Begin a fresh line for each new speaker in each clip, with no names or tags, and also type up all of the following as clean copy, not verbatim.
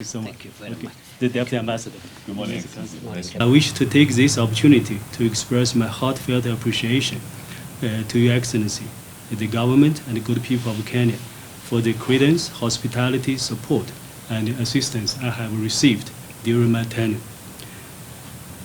So much.
Thank you very much.
The Deputy Ambassador.
Good morning.
I wish to take this opportunity to express my heartfelt appreciation to Your Excellency, the government, and the good people of Kenya for the credence, hospitality, support, and assistance I have received during my tenure.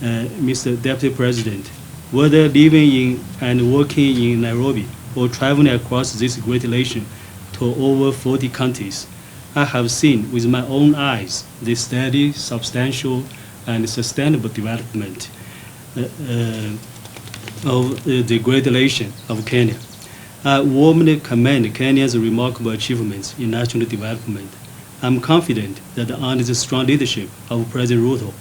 Mr. Deputy President, whether living in and working in Nairobi or traveling across this great nation to over 40 countries, I have seen with my own eyes the steady, substantial, and sustainable development of the great nation of Kenya. I warmly commend Kenya's remarkable achievements in national development. I'm confident that under the strong leadership of President Ruto,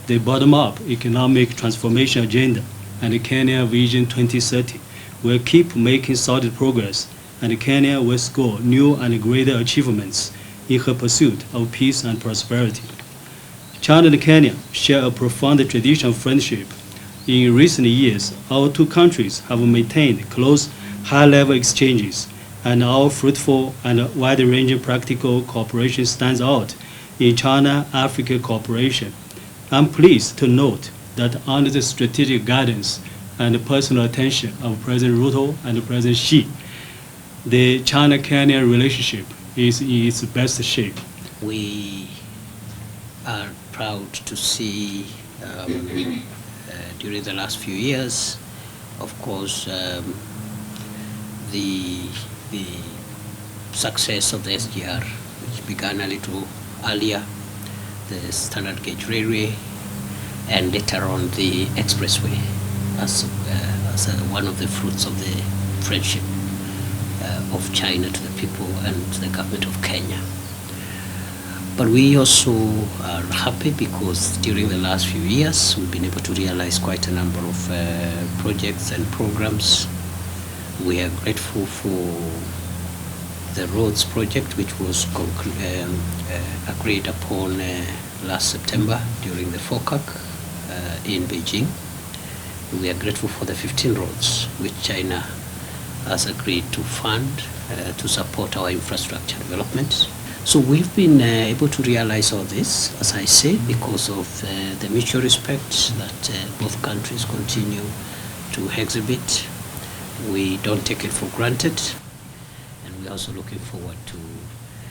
the bottom-up economic transformation agenda and the Kenya Vision 2030 will keep making solid progress, and Kenya will score new and greater achievements in her pursuit of peace and prosperity. China and Kenya share a profound tradition of friendship. In recent years, our two countries have maintained close, high-level exchanges, and our fruitful and wide-ranging practical cooperation stands out in China-Africa cooperation. I'm pleased to note that under the strategic guidance and personal attention of President Ruto and President Xi, the China-Kenya relationship is in its best shape.
We are proud to see during the last few years, of course, the success of the SGR, which began a little earlier, the standard gauge railway, and later on the expressway as one of the fruits of the friendship of China to the people and the government of Kenya. But we also are happy because during the last few years we've been able to realize quite a number of projects and programs. We are grateful for the roads project, which was agreed upon last September during the FOCAC in Beijing. We are grateful for the 15 roads which China has agreed to fund to support our infrastructure development. So we've been able to realize all this, as I say, because of the mutual respect that both countries continue to exhibit. We don't take it for granted, and we're also looking forward to